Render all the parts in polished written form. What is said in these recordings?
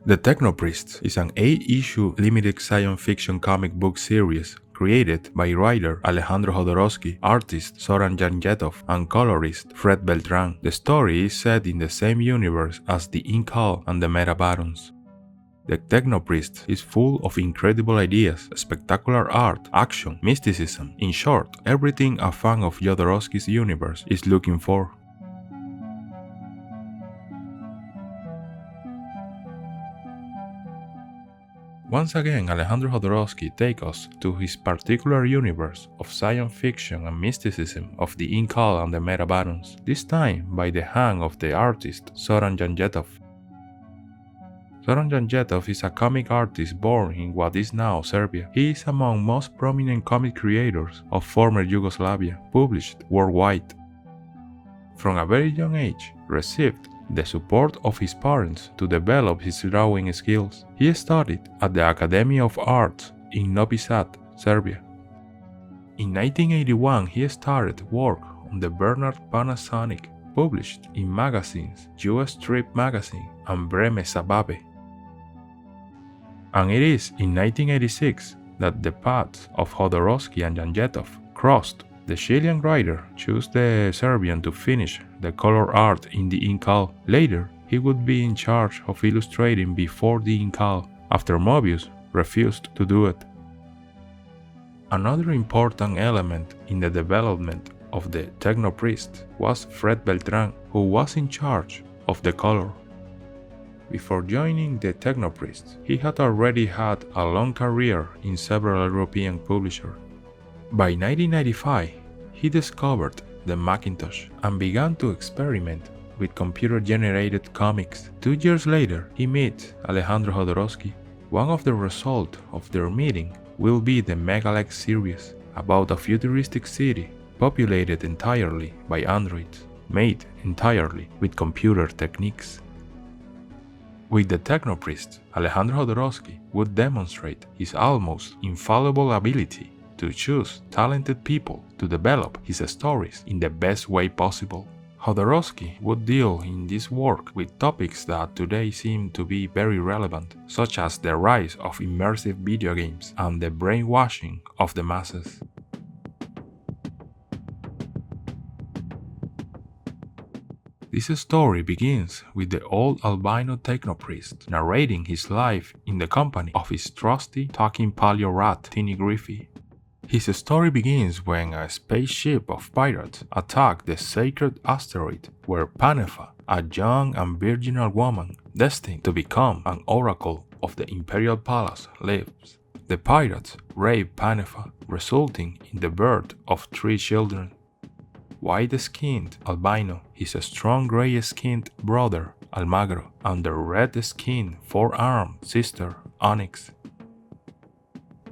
The Technopriests is an 8-issue limited science fiction comic book series created by writer Alejandro Jodorowsky, artist Zoran Janjetov, and colorist Fred Beltran. The story is set in the same universe as the Incal and The Metabarons. The Technopriests is full of incredible ideas, spectacular art, action, mysticism, in short, everything a fan of Jodorowsky's universe is looking for. Once again, Alejandro Jodorowsky takes us to his particular universe of science fiction and mysticism of the Incal and the Metabarons, this time by the hand of the artist Zoran Janjetov. Zoran Janjetov is a comic artist born in what is now Serbia. He is among most prominent comic creators of former Yugoslavia, published worldwide. From a very young age, received the support of his parents to develop his drawing skills. He studied at the Academy of Arts in Novi Sad, Serbia. In 1981, he started work on the Bernard Panasonic, published in magazines US Trip Magazine and Breme Zababe. And it is in 1986 that the paths of Jodorowsky and Janjetov crossed. The Chilean writer chose the Serbian to finish the color art in the Incal. Later, he would be in charge of illustrating before the Incal, after Mobius refused to do it. Another important element in the development of the Technopriests was Fred Beltran, who was in charge of the color. Before joining the Technopriests, he had already had a long career in several European publishers. By 1995, he discovered the Macintosh and began to experiment with computer-generated comics. 2 years later, he met Alejandro Jodorowsky. One of the results of their meeting will be the Megalex series, about a futuristic city populated entirely by androids, made entirely with computer techniques. With the Technopriests, Alejandro Jodorowsky would demonstrate his almost infallible ability to choose talented people to develop his stories in the best way possible. Jodorowsky would deal in this work with topics that today seem to be very relevant, such as the rise of immersive video games and the brainwashing of the masses. This story begins with the old albino technopriest narrating his life in the company of his trusty talking paleo rat, Tinny Griffey. His story begins when a spaceship of pirates attacked the sacred asteroid where Panefa, a young and virginal woman destined to become an oracle of the imperial palace, lives. The pirates rape Panefa, resulting in the birth of 3 children. White-skinned albino, his strong gray-skinned brother Almagro, and the red-skinned 4-armed sister Onyx.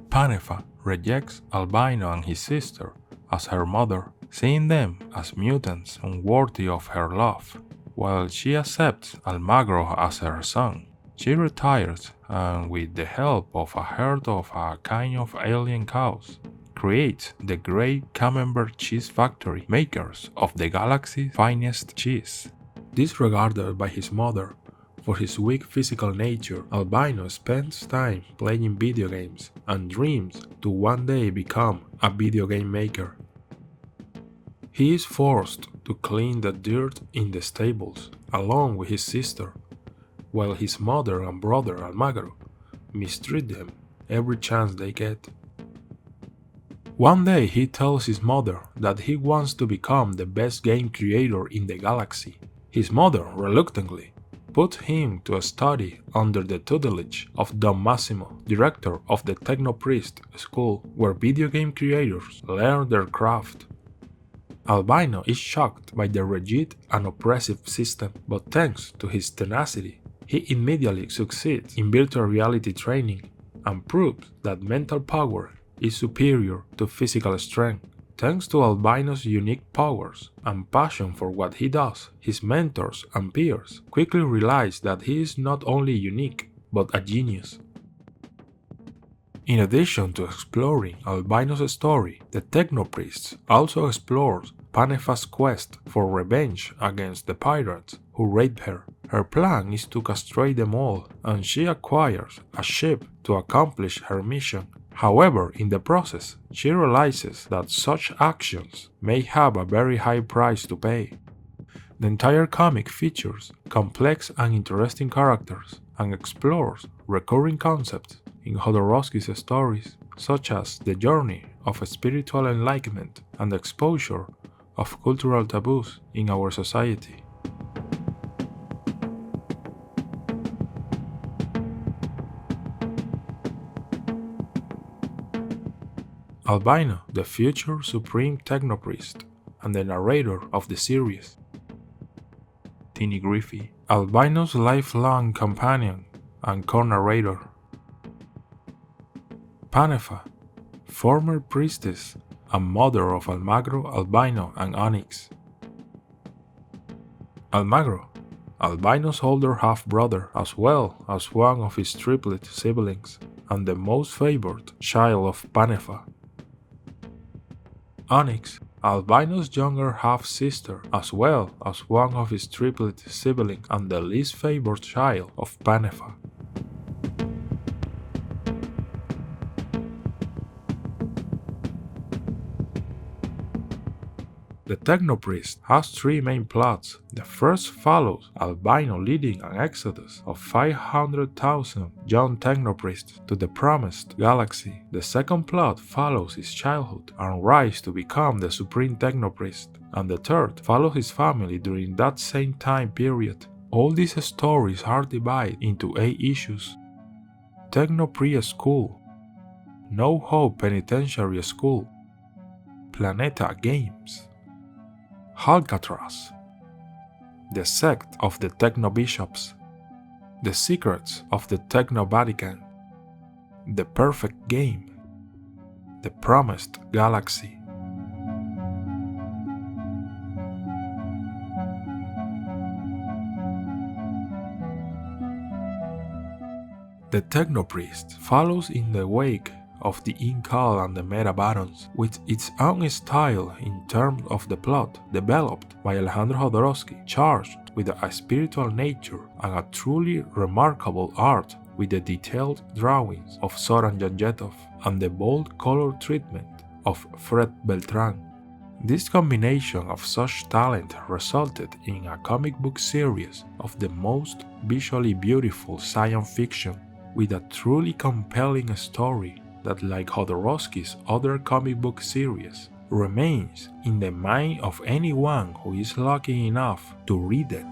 Panefa rejects albino and his sister as her mother, seeing them as mutants unworthy of her love, while she accepts Almagro as her son. She retires and, with the help of a herd of a kind of alien cows, creates the great Camembert cheese factory, makers of the galaxy's finest cheese. Disregarded by his mother for his weak physical nature, Albino spends time playing video games and dreams to one day become a video game maker. He is forced to clean the dirt in the stables along with his sister, while his mother and brother Almagro mistreat him every chance they get. One day he tells his mother that he wants to become the best game creator in the galaxy. His mother reluctantly put him to study under the tutelage of Don Massimo, director of the Technopriest school, where video game creators learn their craft. Albino is shocked by the rigid and oppressive system, but thanks to his tenacity, he immediately succeeds in virtual reality training and proves that mental power is superior to physical strength. Thanks to Albino's unique powers and passion for what he does, his mentors and peers quickly realize that he is not only unique, but a genius. In addition to exploring Albino's story, the Technopriests also explores Panefa's quest for revenge against the pirates who raped her. Her plan is to castrate them all, and she acquires a ship to accomplish her mission. However, in the process, she realizes that such actions may have a very high price to pay. The entire comic features complex and interesting characters and explores recurring concepts in Jodorowsky's stories, such as the journey of spiritual enlightenment and the exposure of cultural taboos in our society. Albino, the future supreme technopriest and the narrator of the series. Tinny Griffey, Albino's lifelong companion and co-narrator. Panefa, former priestess and mother of Almagro, Albino, and Onyx. Almagro, Albino's older half-brother as well as one of his triplet siblings and the most favored child of Panefa. Onyx, Albino's younger half-sister as well as one of his triplet siblings and the least favored child of Panefa. The Technopriest has three main plots. The first follows Albino leading an exodus of 500,000 young Technopriests to the Promised Galaxy. The second plot follows his childhood and rise to become the Supreme Technopriest. And the third follows his family during that same time period. All these stories are divided into 8 issues. Technopriest School, No Hope Penitentiary School, Planeta Games, Alcatraz, The Sect of the Techno-Bishops, The Secrets of the Techno-Vatican, The Perfect Game, The Promised Galaxy. The Technopriest follows in the wake of the Incal and The Metabarons, with its own style in terms of the plot developed by Alejandro Jodorowsky, charged with a spiritual nature and a truly remarkable art with the detailed drawings of Zoran Janjetov and the bold color treatment of Fred Beltran. This combination of such talent resulted in a comic book series of the most visually beautiful science fiction, with a truly compelling story that, like Jodorowsky's other comic book series, remains in the mind of anyone who is lucky enough to read it.